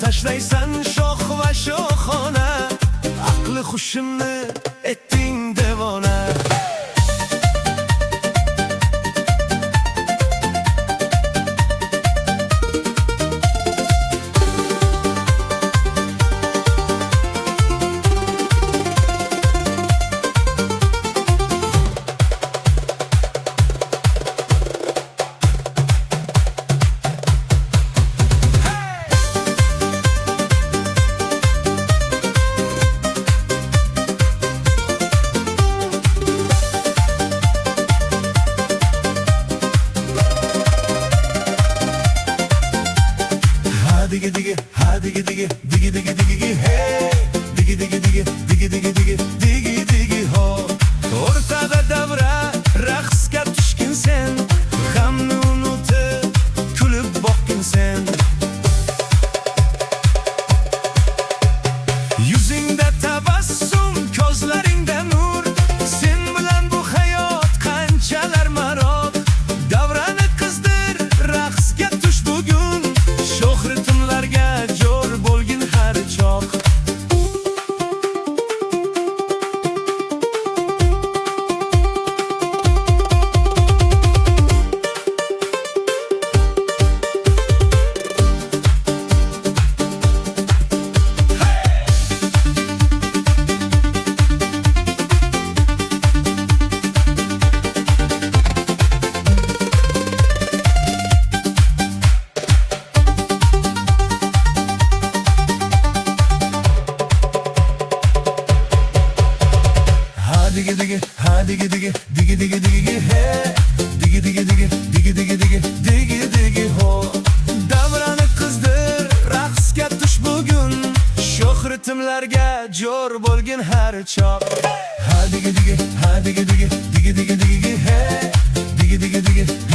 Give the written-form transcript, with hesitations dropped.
tashlaysan shoh va shohona, aqli hushimni etding devona. Digi digi, ha digi digi, digi digi digi hey, digi digi digi, digi digi digi, digi digi ho. O'rtada davra, raqsga tushgin sen, g'amni unutib, kulib boqgin sen. Yuzingda tabassum, ko'zlaringda nur, sen bilan bu hayot qanchalar maroq. Davrani qizdir, raqsga tush bugun, sho'hritimlarga jo'r bo'lgin har choq. Digi digi, ha digi digi, digi digi digi hey, digi digi digi, digi digi digi, digi digi ho. Davrani qizdir, raqsga tush bugun, sho'x ritimlarga jo'r bo'lgin har choq. Ha digi digi, ha digi digi, digi digi digi hey, digi digi digi.